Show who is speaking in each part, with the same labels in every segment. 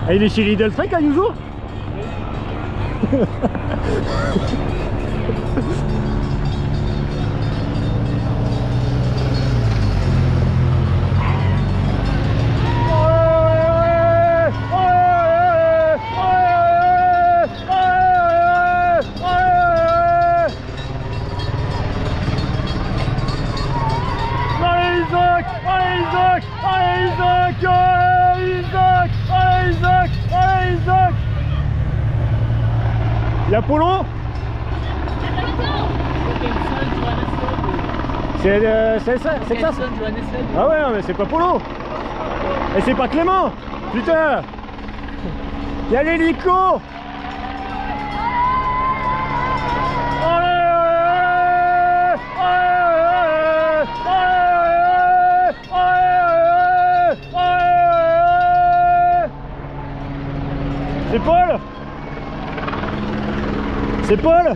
Speaker 1: Ah, il est chez Lidl Trek à Yuzo. Y'a Polo. C'est ça, c'est ça. Ah ouais, non, mais c'est pas Polo. Et c'est pas Clément. Putain. Y'a l'hélico. C'est Paul. C'est Paul.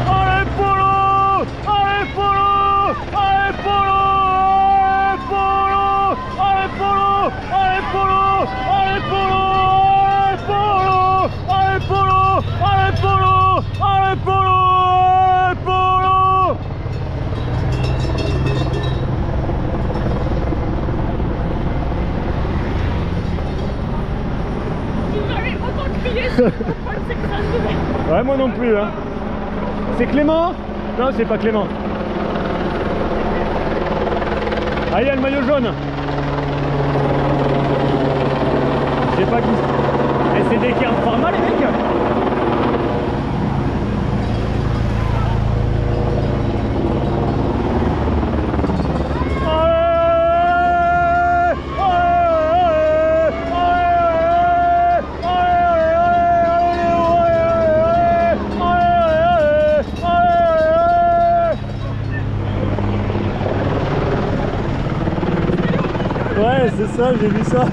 Speaker 1: Allez Polo. Allez Polo. Allez Polo. Allez Polo. Allez Polo. Allez Polo. Allez Polo. Allez Polo. Allez Polo. Allez Polo. Ouais, moi non plus hein. C'est Clément? Non, c'est pas Clément. Ah, il y a le maillot jaune. Je sais pas qui. Et c'est des qui en format les mecs. Ouais, c'est ça, j'ai vu ça.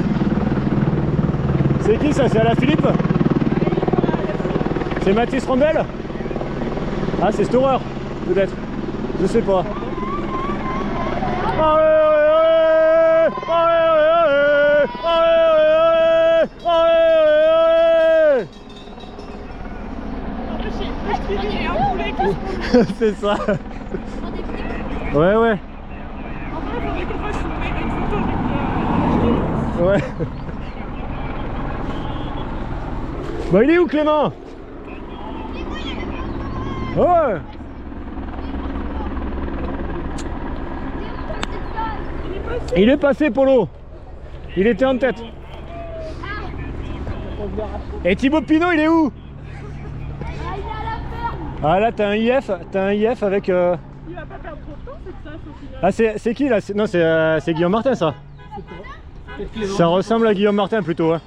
Speaker 1: C'est qui ça? C'est à la Philippe? C'est Mathis Rondel? Ah, c'est cette horreur, peut-être. Je sais pas. C'est ça. Ouais, ouais. Ouais. Bah il est où Clément? Ouais. Il est passé Polo. Il était en tête. Et Thibaut Pinot il est où? Ah là t'as un IF avec...
Speaker 2: Il va pas perdre trop de temps, c'est ça,
Speaker 1: Ah c'est qui là? Non c'est Guillaume Martin ça. Ça ressemble à Guillaume Martin plutôt hein.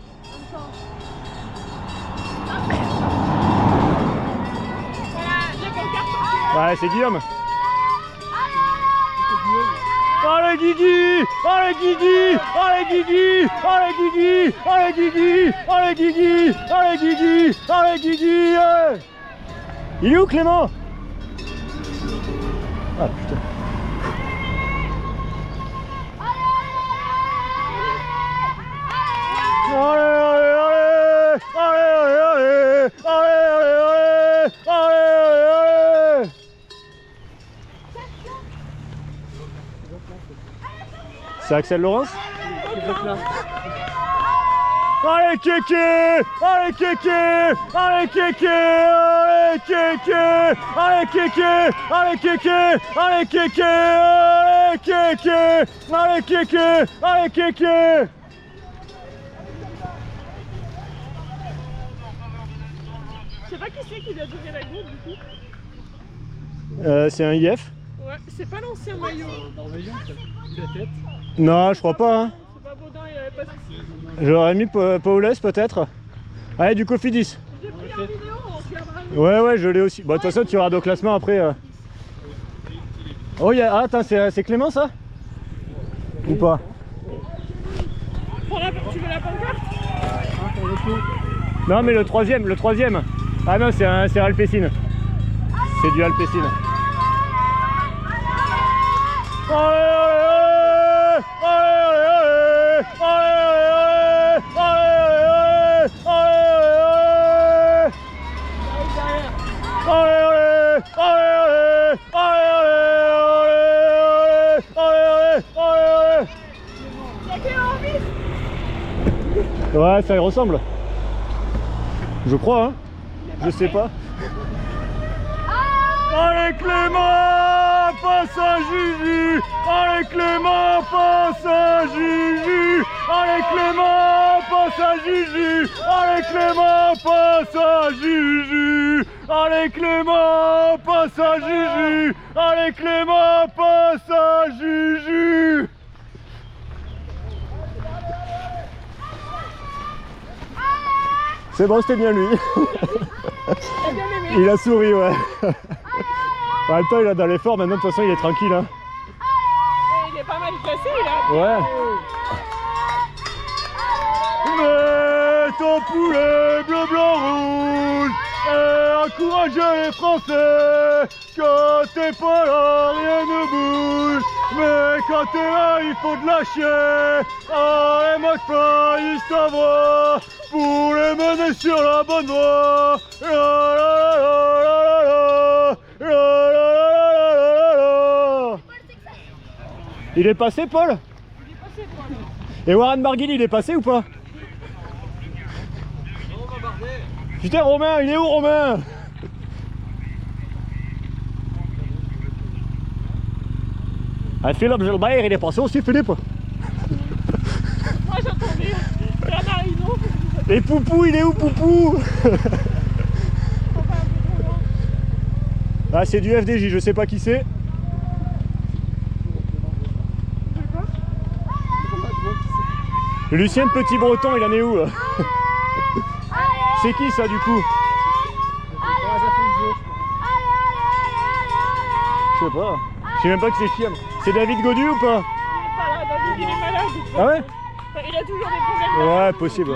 Speaker 1: Ouais c'est Guillaume. Allez Guigui. Allez Guigui. Allez Guigui. Allez Guigui. Allez Guigui. Allez Guigui. Allez Guigui. Allez Guigui. Il est où Clément? Ah putain. C'est Axel Laurence? Allez Kéké! Allez Kéké! Allez Kéké! Allez Kéké! Allez Kéké! Allez Kéké! Allez Kéké! Allez Kéké! Allez Kéké! Allez Kéké!
Speaker 2: Je sais pas qui c'est qui lui a donné la gourde du coup.
Speaker 1: C'est un IF?
Speaker 2: Ouais, c'est pas l'ancien maillot. Norvégien, la tête.
Speaker 1: Non, je crois pas. Hein.
Speaker 2: C'est pas Baudin, il avait pas de...
Speaker 1: J'aurais mis Paulès peut-être. Allez, du Cofidis.
Speaker 2: J'ai pris la vidéo, on regardera.
Speaker 1: Ouais, ouais, je l'ai aussi. Bon, de toute façon, tu auras au classement après. Oh, ah, attends, c'est Clément ça? Ou pas?
Speaker 2: Tu veux la pancarte?
Speaker 1: Non, mais le troisième. Ah non, c'est Alpecin. C'est du Alpecin. Oh, Ouais, ça y ressemble. Je crois, hein. Je sais pas. Allez Clément, passe à Juju. Allez Clément, passe à Juju. Allez Clément, passe à Juju. Allez Clément, passe à Juju. Allez Clément, passe à Juju. Allez Clément, passe à Juju. C'est bon, c'était bien lui. Il a souri, ouais. En même temps, il a dans l'effort, maintenant de toute façon il est tranquille. Hein.
Speaker 2: Il est pas mal placé là.
Speaker 1: Ouais. Mais ton poulet bleu, blanc, rouge, et encourage les Français. Quand t'es pas là, rien ne bouge. Mais quand t'es là, il faut te lâcher. Ah, et McFly, il t'envoie pour les mener sur la bonne voie. La, la, la, la, la, la, la, la, la, la. Il est passé, Paul?
Speaker 2: Il est passé, Paul.
Speaker 1: Et Warren Barguil, il est passé ou pas? Putain, Romain, il est où, Romain? Ah, Philippe Gilbert, il est passé aussi, Philippe.
Speaker 2: Moi j'attendais Bernard Hinault.
Speaker 1: Et Poupou, il est où, Poupou? Ah, c'est du FDJ, je sais pas qui c'est. Lucien Petit Breton, il en est où là? C'est qui ça du coup? Je sais pas. Je sais même pas que c'est qui. C'est David Godu ou pas?
Speaker 2: Il est pas là, David, il est malade.
Speaker 1: Ah ouais?
Speaker 2: Il a toujours des problèmes.
Speaker 1: Ouais, possible.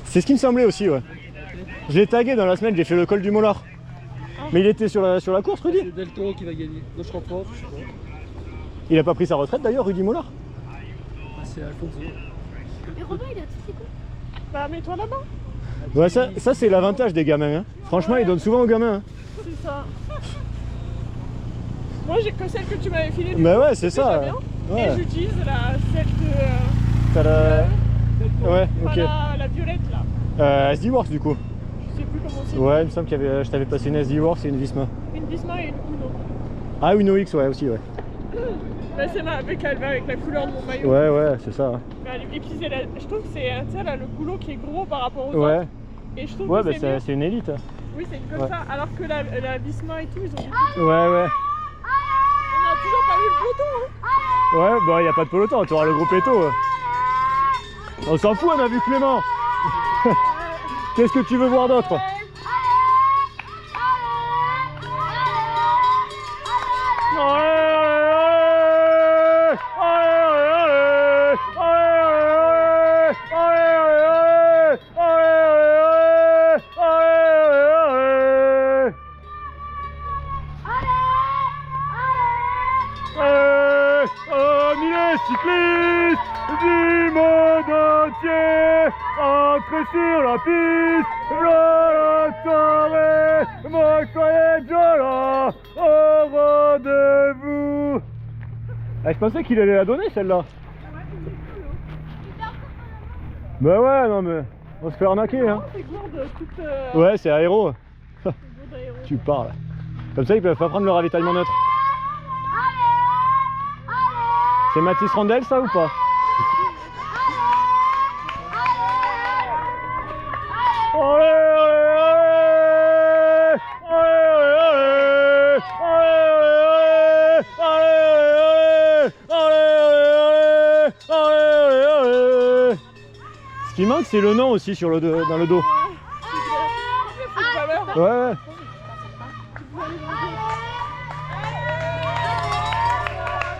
Speaker 1: C'est ce qui me semblait aussi, ouais. Je l'ai tagué dans la semaine, j'ai fait le col du Mollard. Mais il était sur la course, Rudy?
Speaker 3: C'est Del Toro qui va gagner. Non, je crois pas.
Speaker 1: Il a pas pris sa retraite d'ailleurs, Rudy Mollard?
Speaker 3: Ah, c'est Alfonso.
Speaker 4: Mais Robin, il a tout fait quoi?
Speaker 2: Bah, mets-toi là-bas.
Speaker 1: Ouais, ça c'est l'avantage des gamins. Hein. Franchement, ils donnent souvent aux gamins. Hein.
Speaker 2: C'est ça. Moi, j'ai que celle que tu m'avais filée.
Speaker 1: Bah ouais, c'est ça.
Speaker 2: Bien.
Speaker 1: Ouais.
Speaker 2: Et j'utilise celle de.
Speaker 1: T'as la... Ouais, ok.
Speaker 2: La violette là.
Speaker 1: SD Works du coup.
Speaker 2: Je sais plus comment c'est.
Speaker 1: Ouais, il me semble que je t'avais passé une SD Works et une Visma.
Speaker 2: Une Visma et une Uno.
Speaker 1: Ah, une OX, ouais, aussi, ouais.
Speaker 2: Bah, c'est ma avec la couleur de mon maillot.
Speaker 1: Ouais, ouais, c'est ça.
Speaker 2: Et puis je trouve que c'est là, le goulot qui est gros par rapport aux
Speaker 1: Ouais.
Speaker 2: autres. Et je trouve
Speaker 1: Ouais,
Speaker 2: que
Speaker 1: bah
Speaker 2: c'est mieux.
Speaker 1: c'est une élite.
Speaker 2: Oui, c'est comme
Speaker 1: Ouais.
Speaker 2: ça. Alors que la Visma et tout, ils ont des
Speaker 1: Ouais,
Speaker 2: petits.
Speaker 1: ouais.
Speaker 2: On a toujours pas vu le peloton. Hein.
Speaker 1: Ouais, bah y a pas de peloton, tu auras le groupe Eto. Ouais. On s'en fout, on a vu Clément. Qu'est-ce que tu veux voir d'autre? Cyclistes du monde entier, entrez sur la piste, Jola Torre, McFly et Jola, au rendez-vous. Ah, je pensais qu'il allait la donner celle-là. Bah ouais, non mais on se fait arnaquer hein.
Speaker 2: C'est gourde toute.
Speaker 1: Ouais, c'est aéro.
Speaker 2: Gourde aéro.
Speaker 1: Tu parles. Comme ça ils peuvent pas prendre le ravitaillement neutre. C'est Mathis Randel ça ou pas? Ce qui manque c'est le nom aussi sur le dans le dos. Ouais, ouais.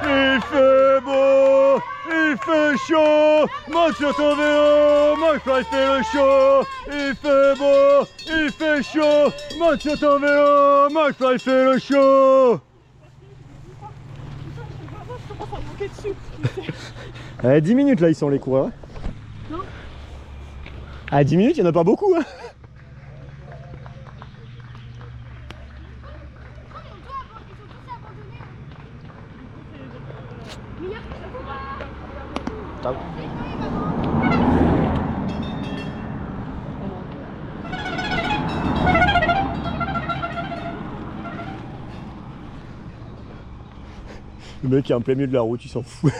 Speaker 1: Il fait beau, il fait chaud, monte sur ton vélo, McFly fait le show. Il fait beau, il fait chaud, monte sur ton vélo, McFly fait le show.
Speaker 2: Je commence à me manquer dessus.
Speaker 1: Allez, 10 minutes là ils sont les coureurs. À 10 minutes, il n'y en a pas beaucoup. Hein. Le mec qui est en plein milieu de la route, il s'en fout.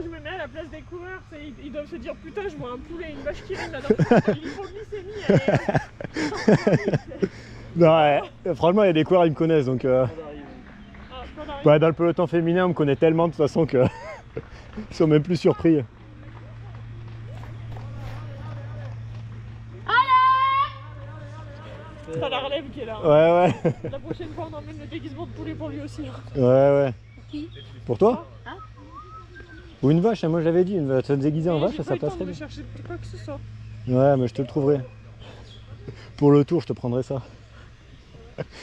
Speaker 2: Je me mets à la place des coureurs, ils doivent se dire putain, je vois un poulet et une vache qui rime là-dedans. L'hypoglycémie,
Speaker 1: Non, ouais, franchement, il y a des coureurs, ils me connaissent donc. Ouais, dans le peloton féminin, on me connaît tellement de toute façon que. Ils sont même plus surpris.
Speaker 2: T'as la relève qui est là.
Speaker 1: Ouais, ouais.
Speaker 2: La prochaine fois, on emmène le déguisement de poulet pour lui aussi.
Speaker 1: Ouais, ouais.
Speaker 4: Qui?
Speaker 1: Pour toi?
Speaker 4: Hein?
Speaker 1: Ou une vache, hein, moi j'avais dit, te déguiser en
Speaker 2: Mais
Speaker 1: vache,
Speaker 2: j'ai
Speaker 1: ça
Speaker 2: pas eu le temps
Speaker 1: passerait
Speaker 2: de
Speaker 1: bien.
Speaker 2: chercher quoi que ce soit.
Speaker 1: Ouais, mais je te le trouverai. Pour le tour, je te prendrai ça.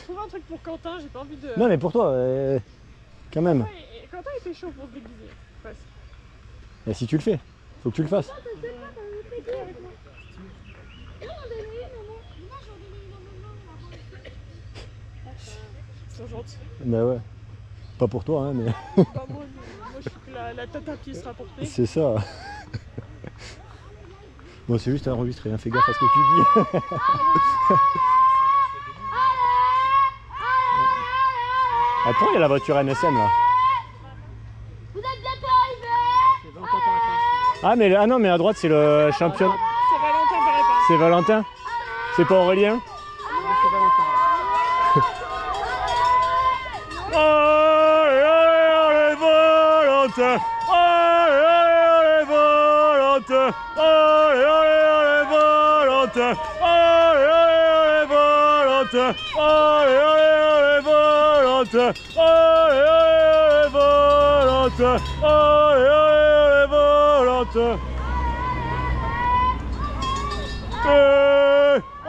Speaker 2: Trouve un truc pour Quentin, j'ai pas envie de.
Speaker 1: Non, mais pour toi, quand même.
Speaker 2: Ouais, et Quentin était chaud pour se déguiser. Presque.
Speaker 1: Et si tu le fais, faut que tu le fasses.
Speaker 2: Ils sont gentils.
Speaker 1: Bah ouais. Pas pour toi, hein, mais
Speaker 2: Bah, moi, je suis que la tête à pied sera portée.
Speaker 1: c'est ça. Bon, c'est juste enregistré, hein, fais gaffe à ce que tu dis. Ah, pourquoi il y a la voiture NSM là?
Speaker 4: Vous êtes bientôt arrivés.
Speaker 1: Ah, mais ah non, mais à droite c'est le champion.
Speaker 2: C'est Valentin par rapport.
Speaker 1: C'est Valentin? C'est pas Aurélien? Allez, allez, Valentin! Allez, allez, Valentin! Allez, allez, Valentin! Allez, allez, Valentin! Allez, allez, Valentin! Allez, allez, Valentin! Allez, allez, Valentin!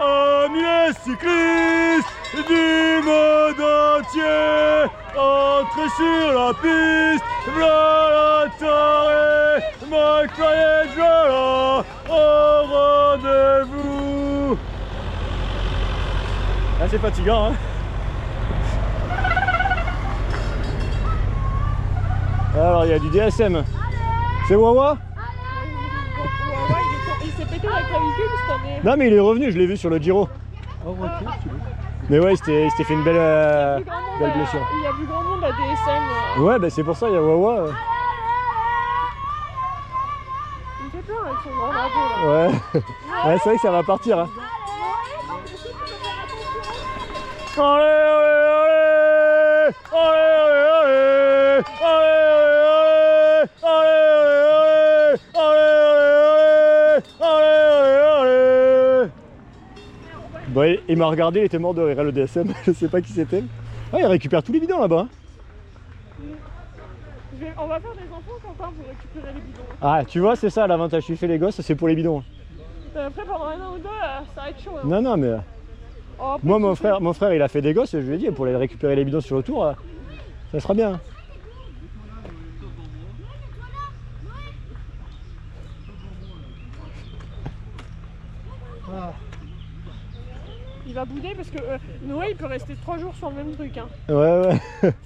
Speaker 1: Amis cyclistes du monde entier, entrez sur la piste, Valentin et McFly et Jola au rendez-vous. Ah, c'est fatigant, hein. Alors, il y a du DSM. C'est Wawa?
Speaker 2: Il s'est pété la clavicule cette année.
Speaker 1: Non, mais il est revenu, je l'ai vu sur le Giro.
Speaker 3: Oh, ok, tu veux.
Speaker 1: Mais ouais, il s'était fait une belle blessure.
Speaker 2: Il y a plus grand monde à DSM.
Speaker 1: Ouais, bah c'est pour ça, il y a Wawa.
Speaker 2: Il me fait peur avec son grand drapeau là.
Speaker 1: Ouais. Ouais, c'est vrai que ça va partir. Hein. Allez, allez, allez, allez, allez, allez, allez, allez, allez, allez, allez. Bon, il m'a regardé, il était mort de rire, le DSM, je sais pas qui c'était. Ah, il récupère tous les bidons là-bas. Hein.
Speaker 2: On va faire des enfants, Quentin, pour récupérer les bidons.
Speaker 1: Ah, tu vois, c'est ça l'avantage, tu fais les gosses, c'est pour les bidons.
Speaker 2: Après, pendant un an ou deux, ça va être chaud. Hein.
Speaker 1: Non, non, mais
Speaker 2: Oh, après,
Speaker 1: moi,
Speaker 2: tu sais,
Speaker 1: mon frère, il a fait des gosses, je lui ai dit, pour aller récupérer les bidons sur le tour, ça sera bien.
Speaker 3: Ah.
Speaker 2: il va bouder parce que Noé, il peut rester 3 jours sur le même truc. Hein.
Speaker 1: Ouais, ouais.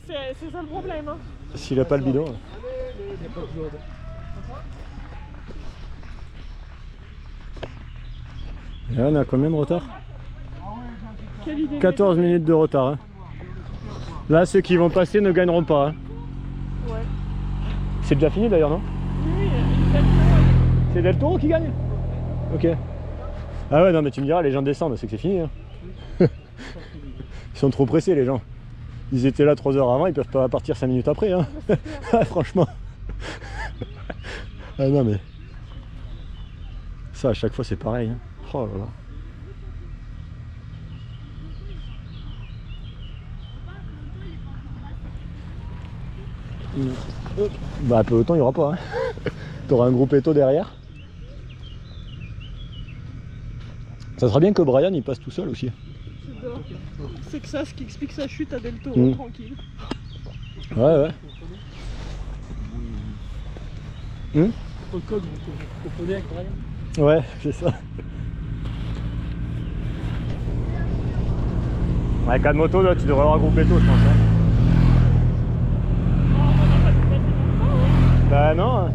Speaker 2: C'est ça le problème. Hein.
Speaker 1: S'il a pas le bidon.
Speaker 3: Il n'y a pas de lourde.
Speaker 1: Là, on a combien de retard?
Speaker 2: Quelle idée.
Speaker 1: 14 minutes de retard. Hein. Là, ceux qui vont passer ne gagneront pas. Hein.
Speaker 2: Ouais.
Speaker 1: C'est déjà fini d'ailleurs, non?
Speaker 2: Oui, il fait le
Speaker 1: C'est Del Toro qui gagne? Ok. Ah ouais, non, mais tu me diras, les gens descendent, c'est que c'est fini. Hein. Ils sont trop pressés, les gens. Ils étaient là 3 heures avant, ils peuvent pas partir 5 minutes après. Hein. Franchement. Ah non, mais. Ça, à chaque fois, c'est pareil. Hein. Oh là là. Bah, peloton, il n'y aura pas. Hein. T'auras un groupe éto derrière. Ça serait bien que Brian il passe tout seul aussi.
Speaker 2: C'est que ça, ce qui explique sa chute à Del Toro, tranquille.
Speaker 1: Ouais, ouais.
Speaker 3: Au code, vous comprenez avec Brian?
Speaker 1: Ouais, c'est ça. Ouais, 4 motos, là, tu devrais avoir un groupe Beto, je pense. Hein.
Speaker 2: Oh, on n'a pas dépassé longtemps, hein.
Speaker 1: Bah non. Hein.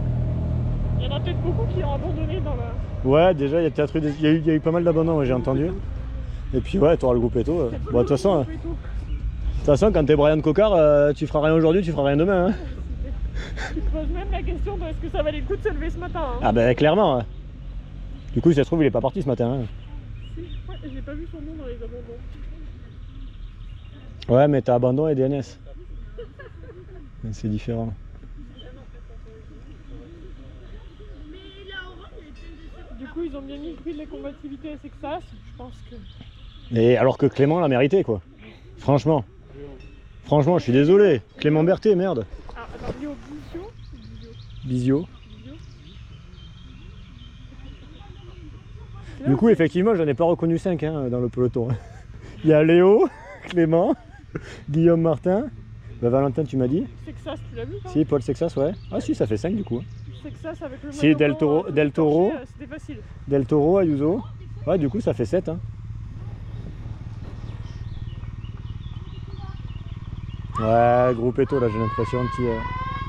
Speaker 2: Il y en a peut-être beaucoup qui ont abandonné dans la...
Speaker 1: Ouais, déjà, il y a peut-être eu, il y a eu pas mal d'abandons, ouais, j'ai entendu. Et puis ouais, tu auras le groupe Beto. Bon, de toute façon, quand t'es Brian Cocard, tu feras rien aujourd'hui, tu feras rien demain. Hein.
Speaker 2: Tu te poses même la question de est-ce que ça valait le coup de se lever ce matin. Hein.
Speaker 1: Ah bah clairement. Hein. Du coup, si ça se trouve, il est pas parti ce matin. Hein.
Speaker 2: Si, ouais, j'ai pas vu son nom dans les abandons.
Speaker 1: Ouais, mais t'as abandon et DNS. C'est différent.
Speaker 2: Du coup, ils ont bien mis le prix de la combativité à Sexas. Je pense que...
Speaker 1: Et alors que Clément l'a mérité, quoi. Franchement. Franchement, je suis désolé. Clément Berthet, merde.
Speaker 2: Ah, attends, Bio
Speaker 1: Bisio. Du coup, effectivement, j'en ai pas reconnu 5 hein, dans le peloton. Il y a Léo, Clément, Guillaume Martin, bah, Valentin, tu m'as dit.
Speaker 2: Sexas, tu l'as vu ça?
Speaker 1: Si, Paul Sexas, ouais. Ah si, ça fait 5 du coup.
Speaker 2: Sexas avec le
Speaker 1: Si,
Speaker 2: maillot
Speaker 1: Del
Speaker 2: blanc,
Speaker 1: Toro, Del Toro.
Speaker 2: C'était facile.
Speaker 1: Del Toro, Ayuso. Ouais, du coup, ça fait 7. Hein. Ouais, groupe Eto, là, j'ai l'impression, petit...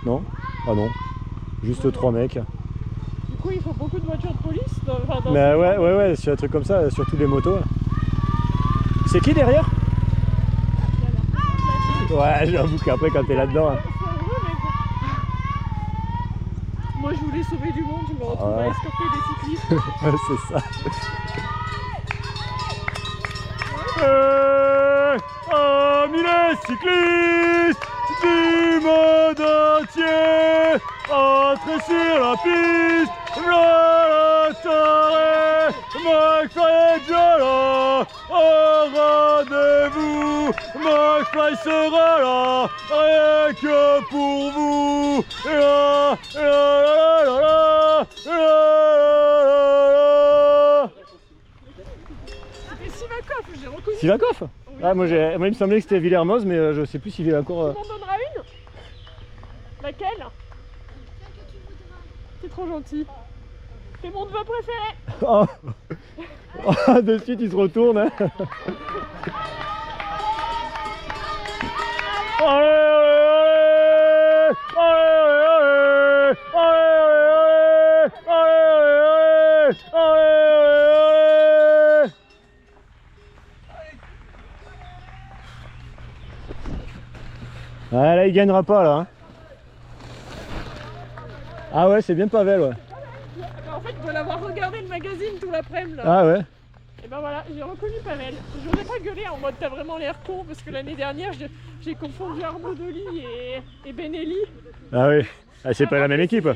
Speaker 1: Non? Ah non. Juste 3 mecs.
Speaker 2: Du coup, il faut beaucoup de voitures de police dans
Speaker 1: Mais
Speaker 2: ce
Speaker 1: ouais,
Speaker 2: genre de-
Speaker 1: ouais, sur un truc comme ça, surtout les motos. C'est qui derrière? Ouais, j'avoue qu'après, quand t'es là-dedans... hein.
Speaker 2: Moi, je voulais sauver du monde, je me retrouve
Speaker 1: Ouais.
Speaker 2: à escorter des cyclistes.
Speaker 1: Ouais, c'est ça. Amis les cyclistes du monde entier, entrez sur la piste, voilà Torre, McFly et Jola, au rendez-vous, McFly sera là, rien que pour vous. La, la, la, la, la, la, la.
Speaker 2: C'était Sivakov, j'ai reconnu.
Speaker 1: Sivakov? Ah, moi, il me semblait que c'était Villermoz, mais je sais plus s'il est encore.
Speaker 2: Tu m'en donneras une? Laquelle? C'est trop gentil. C'est mon neveu préféré.
Speaker 1: Oh. Oh, de suite, il se retourne. Hein. Ah là il gagnera pas là. Hein. Ah ouais c'est bien Pavel ouais.
Speaker 2: En fait, je dois l'avoir regardé le magazine tout l'après-midi là.
Speaker 1: Ah ouais.
Speaker 2: Et ben voilà, j'ai reconnu Pavel. J'aurais pas gueulé en mode t'as vraiment l'air con parce que l'année dernière j'ai confondu Arnaud Delis et Benelli.
Speaker 1: Ah oui. Ah, c'est pas la même équipe.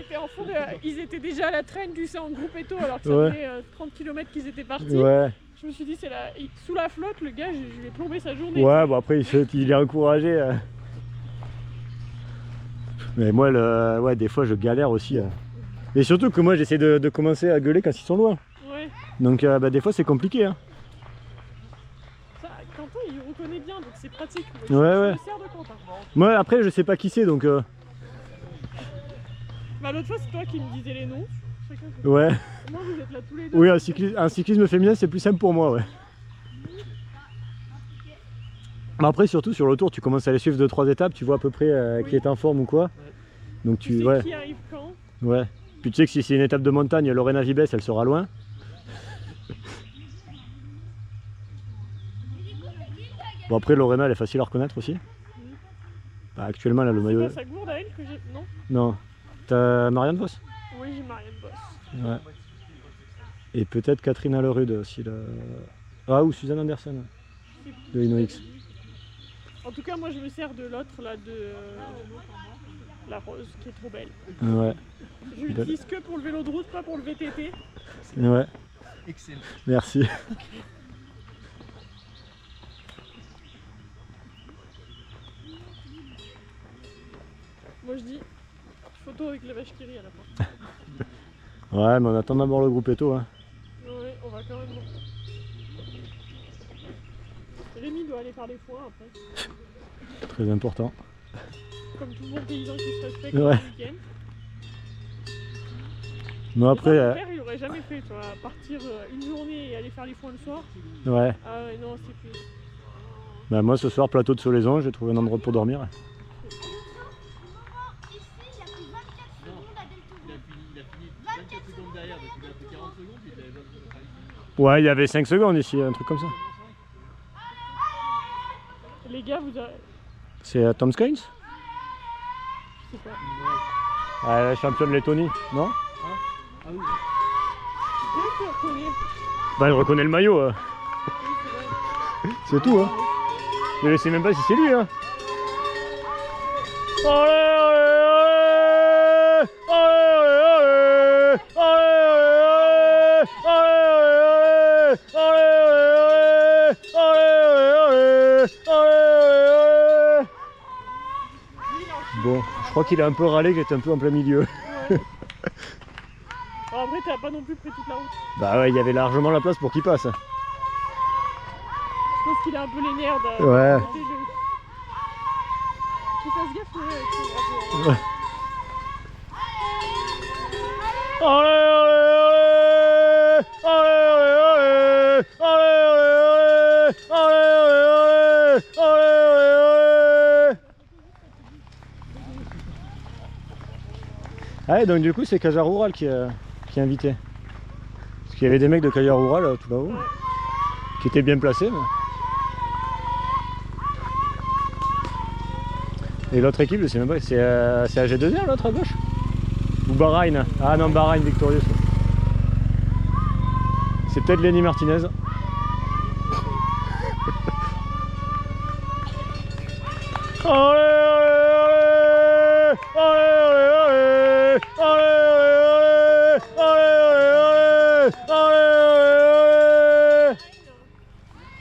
Speaker 2: Ils étaient déjà à la traîne, tu sais, en groupe Eto alors que ça
Speaker 1: Ouais.
Speaker 2: faisait 30 km qu'ils étaient partis.
Speaker 1: Ouais.
Speaker 2: Je me suis dit, sous la flotte, le gars, je lui ai plombé sa journée.
Speaker 1: Ouais bon après il est encouragé. Mais moi ouais des fois je galère aussi. Et surtout que moi j'essaie de commencer à gueuler quand ils sont loin.
Speaker 2: Ouais.
Speaker 1: Donc bah, des fois c'est compliqué. Hein.
Speaker 2: Ça, Quentin, il reconnaît bien, donc c'est pratique.
Speaker 1: Ouais, ouais.
Speaker 2: Je me sers de Quentin.
Speaker 1: Moi après je sais pas qui c'est donc
Speaker 2: Bah, l'autre fois, c'est toi qui me disais les noms. Chacun fait-
Speaker 1: ouais.
Speaker 2: Moi, vous êtes là tous les deux.
Speaker 1: Oui un cyclisme féminin c'est plus simple pour moi ouais. Mais après surtout sur le tour tu commences à les suivre 2-3 étapes, tu vois à peu près qui
Speaker 2: Oui.
Speaker 1: est en forme ou quoi. Donc
Speaker 2: Tu
Speaker 1: tu
Speaker 2: sais
Speaker 1: ouais.
Speaker 2: qui arrive quand.
Speaker 1: Ouais. Puis tu sais que si c'est une étape de montagne, Lorena Vibes elle sera loin. Bon après Lorena elle est facile à reconnaître aussi. Bah, actuellement elle a le
Speaker 2: C'est
Speaker 1: maillot.
Speaker 2: pas sa gourde à elle que j'ai. Non.
Speaker 1: Non. T'as Marianne Vos?
Speaker 2: Oui, j'ai Marianne Boss.
Speaker 1: Ouais. Et peut-être Catherine Alerude aussi là. Ah ou Suzanne Anderson de InnoX.
Speaker 2: En tout cas, moi, je me sers de l'autre, là, de la rose, qui est trop belle.
Speaker 1: Ouais.
Speaker 2: Je l'utilise que pour le vélo de route, pas pour le VTT.
Speaker 1: Ouais.
Speaker 3: Excellent.
Speaker 1: Merci.
Speaker 2: Moi, je dis photo avec la vache qui rit à la fin.
Speaker 1: Ouais mais on attend d'abord le groupe Eto hein.
Speaker 2: Ouais, on va quand même. Rémi doit aller faire les foins après.
Speaker 1: Très important.
Speaker 2: Comme tout bon paysan qui se respecte
Speaker 1: Ouais.
Speaker 2: le week-end.
Speaker 1: Non après
Speaker 2: Mon père, il aurait j'aurais jamais fait, tu vois, partir une journée et aller faire les foins le soir.
Speaker 1: Ouais.
Speaker 2: Ah ouais, non, c'est plus.
Speaker 1: Bah moi ce soir plateau de Solaison, j'ai trouvé un endroit pour dormir.
Speaker 4: Ici, il a pris 24 secondes à Deltour.
Speaker 3: Il a fini 24 secondes derrière, donc il a fait 40 secondes, puis il avait 20 secondes.
Speaker 1: Ouais, il y avait 5 secondes ici, un truc comme ça.
Speaker 2: Les gars, vous avez...
Speaker 1: C'est Tom Skynes?
Speaker 2: Je sais pas.
Speaker 1: Ah, la championne Lettonie, non?
Speaker 3: Ah oui.
Speaker 2: Bien que tu reconnais.
Speaker 1: Bah il reconnaît le maillot,
Speaker 2: Oui, c'est vrai.
Speaker 1: c'est tout hein. Je sais même pas si c'est lui hein. Allez, bon, je crois qu'il a un peu râlé, qu'il était un peu en plein milieu.
Speaker 2: Ouais. Alors après, t'as pas non plus pris toute la route.
Speaker 1: Bah ouais, il y avait largement la place pour qu'il passe.
Speaker 2: Je pense qu'il a un peu les nerfs de...
Speaker 1: Ouais.
Speaker 2: Qu'il fasse gaffe, ouais, avec son drapeau.
Speaker 1: Ouais. Allez, ah ouais, donc du coup c'est Caja Rural qui est invité. Parce qu'il y avait des mecs de Caja Rural tout là-haut, qui étaient bien placés. Mais... Et l'autre équipe, je sais même pas, c'est AG2R l'autre à gauche? Ou Bahreïn? Ah non, Bahreïn Victorious. C'est peut-être Lenny Martinez.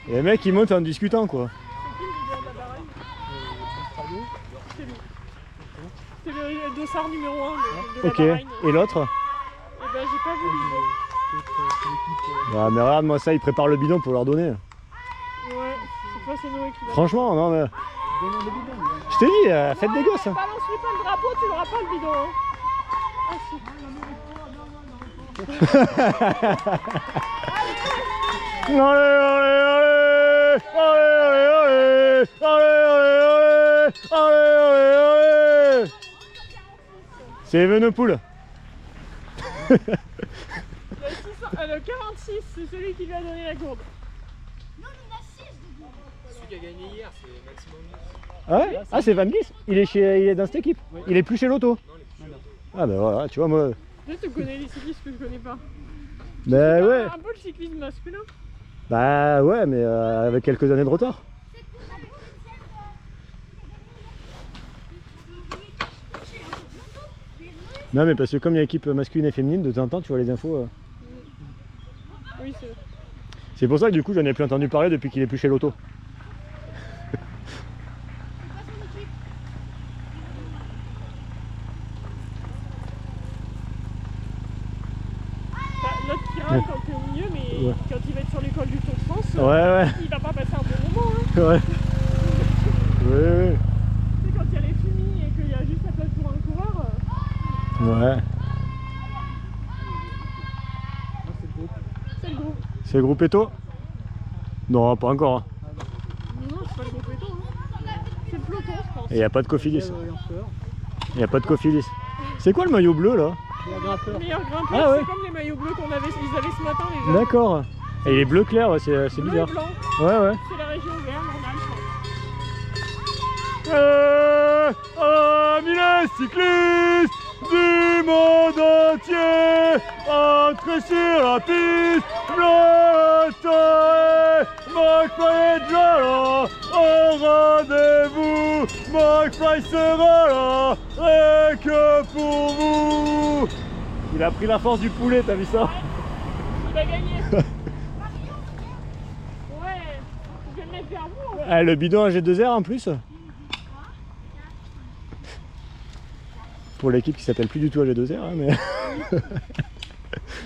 Speaker 1: Et les mecs ils montent en discutant quoi.
Speaker 2: C'est qui le leader de la Bahreïn? C'est lui. C'est le dossard numéro 1 de la
Speaker 1: Ok,
Speaker 2: Bahreïn.
Speaker 1: et l'autre?
Speaker 2: Et ben j'ai pas vu le leader.
Speaker 1: Ah mais regarde moi ça, ils préparent le bidon pour leur donner.
Speaker 2: Ouais, c'est pas Noé qui l'a.
Speaker 1: Franchement, non mais... Je t'ai dit, faites des gosses hein.
Speaker 2: Balance-lui pas le drapeau, tu l'auras pas le bidon. Hein. Ah si.
Speaker 1: C'est Evenepoel.
Speaker 2: Le 46, c'est celui qui lui a donné la gourde.
Speaker 4: Non, il y en a 6 de
Speaker 3: Celui qui a gagné hier, c'est Maximum.
Speaker 1: Ah ouais? Ah c'est Van Gys, il est dans cette équipe. Il est plus chez l'auto. Ah bah voilà, tu vois moi...
Speaker 2: Peut-être que tu connais les cyclistes que je connais pas.
Speaker 1: Bah ouais.
Speaker 2: Un peu le cyclisme masculin.
Speaker 1: Bah ouais, mais avec quelques années de retard. Non mais parce que comme il y a équipe masculine et féminine, de temps en temps tu vois les infos.
Speaker 2: Oui, c'est vrai.
Speaker 1: C'est pour ça que du coup j'en ai plus entendu parler depuis qu'il est plus chez l'auto.
Speaker 2: L'autre qui râle quand t'es au milieu, mais
Speaker 1: Ouais.
Speaker 2: quand il va être sur l'école du Tour de France,
Speaker 1: Ouais.
Speaker 2: il va pas passer un bon moment. Hein.
Speaker 1: Ouais. Oui.
Speaker 2: Tu sais, quand il y a les fumis et qu'il y a juste la place pour un coureur.
Speaker 1: Ouais.
Speaker 2: C'est le groupe.
Speaker 1: C'est le groupe Eto? Non, pas encore. Hein.
Speaker 2: Non, c'est pas le groupe Eto. Hein. C'est le peloton, je pense.
Speaker 1: Et il n'y a pas de Cofidis. Il n'y a pas de Cofidis. C'est quoi le maillot bleu là?
Speaker 2: Le meilleur grimpeur,
Speaker 1: Ah ouais.
Speaker 2: c'est comme les maillots bleus qu'on avait, ils avaient ce matin les gens.
Speaker 1: D'accord. Et il est bleu clair, ouais, c'est
Speaker 2: Bleu
Speaker 1: bizarre.
Speaker 2: et blanc,
Speaker 1: Ouais.
Speaker 2: c'est la région verte, normale, je
Speaker 1: Amis les cyclistes du monde entier, entrez sur la piste, McFly est déjà là, au rendez-vous, McFly sera là, rien que pour vous. Il a pris la force du poulet, t'as vu ça?
Speaker 2: Il a gagné. Ouais, je vais le mettre vers vous. En fait.
Speaker 1: Ah, le bidon AG2R en plus. Pour l'équipe qui s'appelle plus du tout AG2R, hein, mais...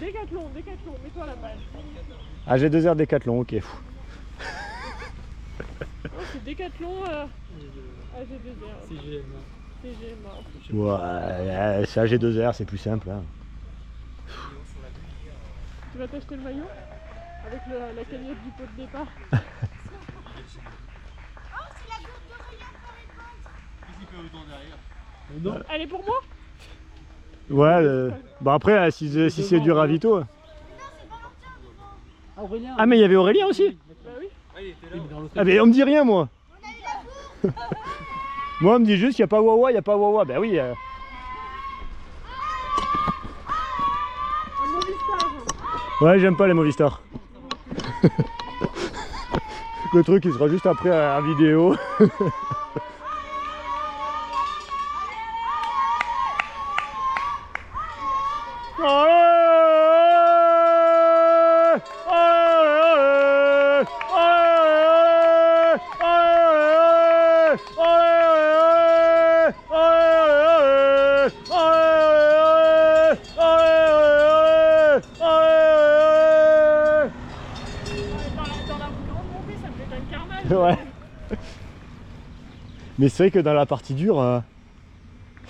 Speaker 2: Décathlon, mets-toi à la balle.
Speaker 1: AG2R Décathlon, ok.
Speaker 2: Oh, c'est Décathlon AG2R.
Speaker 3: C'est GMA.
Speaker 2: C'est GMA.
Speaker 1: Ouais, c'est AG2R, c'est plus simple. Hein.
Speaker 2: Tu vas t'acheter le maillot avec la cagnotte du pot de départ.
Speaker 4: Oh, c'est la goutte d'Aurélien pour les pentes.
Speaker 3: Qu'est-ce qu'il fait autant derrière?
Speaker 2: Elle est pour moi?
Speaker 1: Ouais, bah après, si c'est du ravito.
Speaker 4: Non, c'est Valentin devant.
Speaker 3: Ah, Aurélien.
Speaker 1: Ah, mais il y avait Aurélien aussi.
Speaker 2: Bah oui.
Speaker 3: Ah, il était là. Dans l'autre.
Speaker 1: Ah, mais on me dit rien, moi.
Speaker 4: On a eu la bourre.
Speaker 1: Moi, on me dit juste, il n'y a pas Wawa, il n'y a pas Wawa. Bah oui.
Speaker 2: Un Movistar.
Speaker 1: Ouais, j'aime pas les Movistar. Le truc, il sera juste après à vidéo.
Speaker 2: Dans la grande montée, ça me fait un carnage.
Speaker 1: Ouais. Mais c'est vrai que dans la partie dure,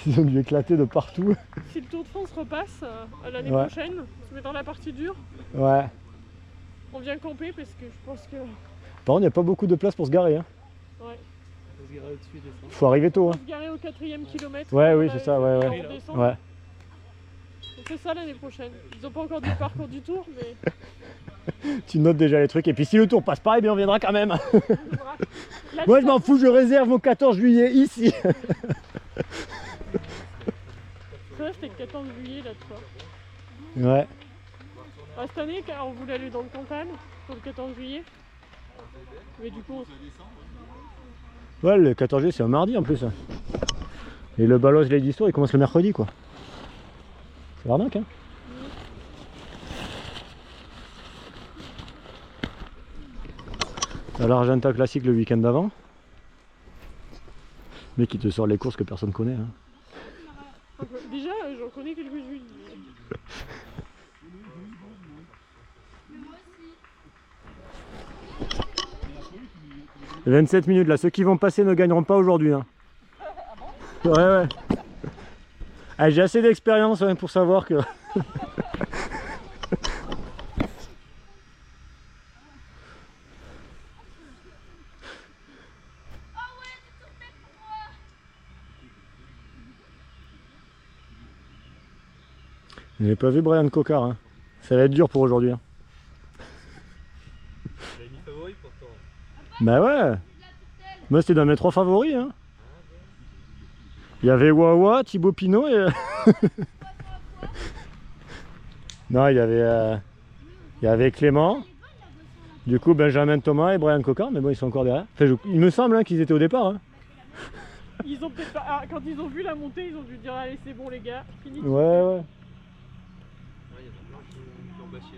Speaker 1: ils ont dû éclater de partout.
Speaker 2: Si le Tour de France repasse l'année
Speaker 1: Ouais.
Speaker 2: prochaine, on se met dans la partie dure,
Speaker 1: Ouais.
Speaker 2: on vient camper parce que je pense que.
Speaker 1: Par contre, il n'y a pas beaucoup de place pour se garer. Hein.
Speaker 2: Ouais.
Speaker 3: On se garer au-dessus et descendre.
Speaker 1: Faut arriver tôt.
Speaker 2: On
Speaker 1: Hein.
Speaker 2: se garer au 4e kilomètre.
Speaker 1: Ouais,
Speaker 2: on
Speaker 1: oui,
Speaker 2: a-
Speaker 1: c'est ça, ouais, ouais.
Speaker 2: on redescend.
Speaker 1: Ouais.
Speaker 2: On fait ça l'année prochaine. Ils n'ont pas encore dit le parcours du Tour, mais
Speaker 1: Tu notes déjà les trucs. Et puis si le tour passe pas, eh bien on viendra quand même.
Speaker 2: là,
Speaker 1: Moi,
Speaker 2: tu
Speaker 1: je m'en fous, je réserve mon 14 juillet ici.
Speaker 2: Ça, c'était le 14 juillet là, tu vois.
Speaker 1: Ouais.
Speaker 2: Cette année, car on voulait aller dans le Cantal pour le 14 juillet. Mais du coup,
Speaker 1: Ouais, le 14 juillet, c'est un mardi en plus. Et le Ballos Ladies Tour, il commence le mercredi, quoi. C'est l'arnaque, hein. L'Argenta classique le week-end d'avant. Mais qui te sort les courses que personne connaît. Hein.
Speaker 2: déjà, j'en connais quelques-unes.
Speaker 1: 27 minutes là, ceux qui vont passer ne gagneront pas aujourd'hui. Hein. Ouais, ouais. Ah, j'ai assez d'expérience hein, pour savoir que. J'ai pas vu Brian Cocard. Hein. Ça va être dur pour aujourd'hui. Hein.
Speaker 3: J'avais mis favori pourtant.
Speaker 1: Bah ouais. Moi c'était dans mes 3 favoris. Hein. Il y avait Wawa, Thibaut Pinot et. Non, il y avait Clément. Du coup Benjamin Thomas et Brian Cocard, mais bon ils sont encore derrière. Enfin, il me semble hein, qu'ils étaient au départ. Hein.
Speaker 2: Ils ont peut-être pas... ah, quand ils ont vu la montée, ils ont dû dire allez c'est bon les gars, fini.
Speaker 1: Ouais ouais.
Speaker 3: Ouais, il y en a plein qui ont bâché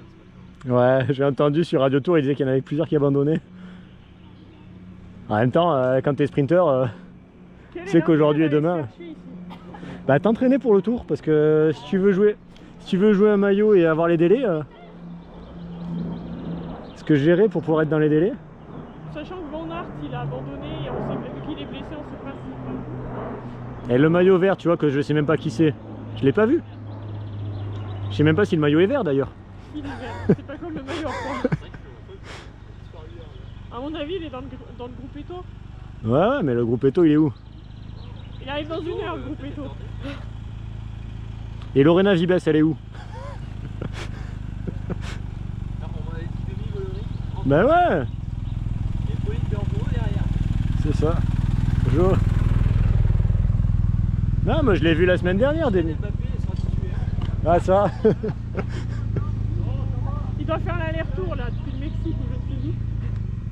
Speaker 3: ce matin.
Speaker 1: Ouais, j'ai entendu sur Radio Tour, il disait qu'il y en avait plusieurs qui abandonnaient. En même temps, quand t'es sprinter,
Speaker 2: Quel est
Speaker 1: c'est qu'aujourd'hui et
Speaker 2: l'intérêt
Speaker 1: demain.
Speaker 2: d'aller se faire chier ici
Speaker 1: bah t'entraîner pour le tour parce que si tu veux jouer un maillot et avoir les délais, ce que gérer pour pouvoir être dans les délais.
Speaker 2: Sachant que Van Aert il a abandonné et on sait vu qu'il est blessé, on sait pas si.
Speaker 1: Et le maillot vert, tu vois que je sais même pas qui c'est. Je l'ai pas vu. Je sais même pas si le maillot est vert d'ailleurs.
Speaker 2: Il est vert. C'est pas comme le maillot en froid. À mon avis, il est dans le groupe Eto.
Speaker 1: Ouais, ouais, mais le groupe Eto il est où?
Speaker 2: Il arrive dans 1 heure, le groupe Eto.
Speaker 1: Et Lorena Vibes elle est où?
Speaker 3: Alors, on va aller demi-Volory.
Speaker 1: Bah ouais,
Speaker 3: Et Pauline Berbeau derrière.
Speaker 1: c'est ça. Bonjour. Non, moi je l'ai vu la semaine dernière, Denis.
Speaker 3: Mbappé sera titulaire.
Speaker 1: Ah ça.
Speaker 2: Il doit faire l'aller-retour là depuis le Mexique où je suis dit.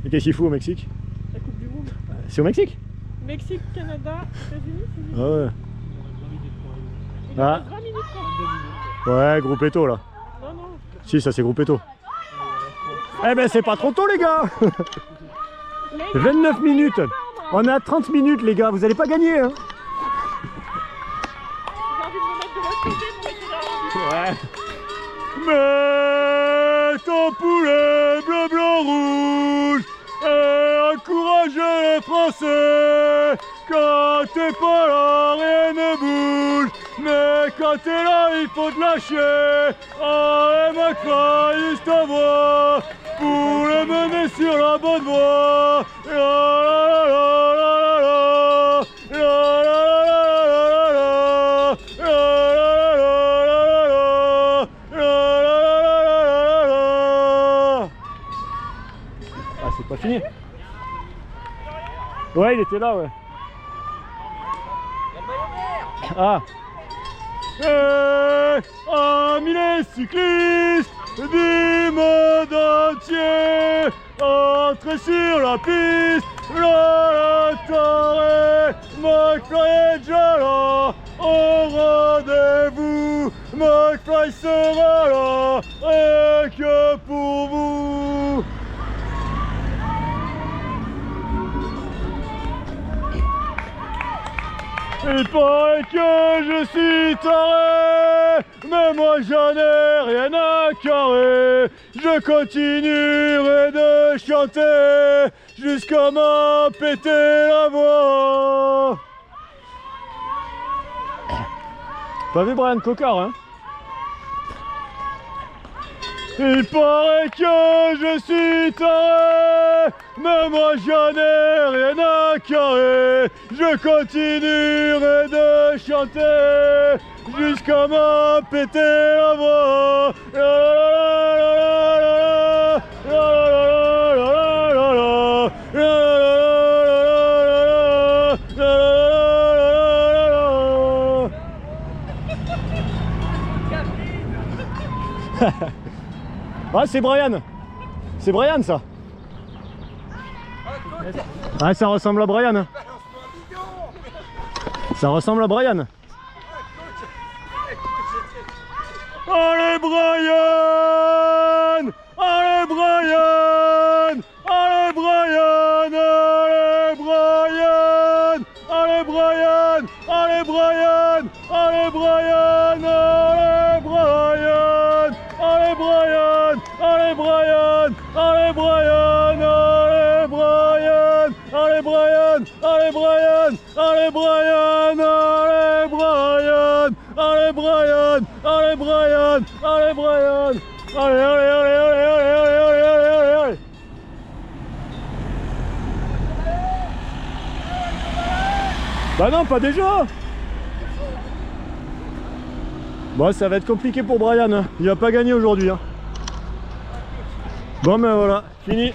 Speaker 1: Et qu'est-ce qu'il fout au Mexique?
Speaker 2: La Coupe du Monde.
Speaker 1: C'est au Mexique?
Speaker 2: Mexique, Canada, États-Unis, c'est
Speaker 1: Ah ouais.
Speaker 2: Il
Speaker 1: Ah.
Speaker 2: reste 20 minutes quoi.
Speaker 1: Ouais, groupe Eto là.
Speaker 2: Non, non.
Speaker 1: Si, ça c'est groupe Eto. Eh ben c'est pas trop tôt les gars.
Speaker 2: Les gars,
Speaker 1: 29 minutes. On est à 30 minutes les gars, vous allez pas gagner hein.
Speaker 2: j'ai envie de me mettre de l'autre côté pour essayer d'avoir du
Speaker 1: Mets ton poulet bleu, blanc, rouge et encourage les Français. Quand t'es pas là, rien ne bouge. Mais quand t'es là, il faut te lâcher. Allez, McFly, juste à voix pour les mener sur la bonne voie. La la la la la la la la. Ah, c'est pas fini. Ouais, il était là, ouais. Ah. Amis les cyclistes du monde entier, entrez sur la piste, la Taré, McFly est déjà là, au rendez-vous, McFly sera là, et que pour vous. Il paraît que je suis taré, mais moi j'en ai rien à carrer. Je continuerai de chanter jusqu'à m'en péter la voix. Pas vu Brian Cocard, hein? Il paraît que je suis taré, mais moi j'en ai rien à carrer. Je continuerai de chanter jusqu'à m'en péter la voix. Ah, c'est Brian. C'est Brian, ça. Ah, ça ressemble à Brian. Hein. Ça ressemble à Brian. Allez, Brian! Allez, Brian! Allez, Brian! Allez, Brian! Allez, Brian! Allez, Brian! Allez, Brian! Allez, Brian! Allez, Brian! Allez, Brian! Allez, Brian! Allez, Brian! Allez, Brian! Allez, Brian! Allez, Brian! Allez, Brian! Allez, Brian! Allez, allez, allez, allez, allez, allez, allez, allez, allez! Bah non, pas déjà! Bon, ça va être compliqué pour Brian, hein. Il va pas gagner aujourd'hui, hein. Bon, ben voilà, fini.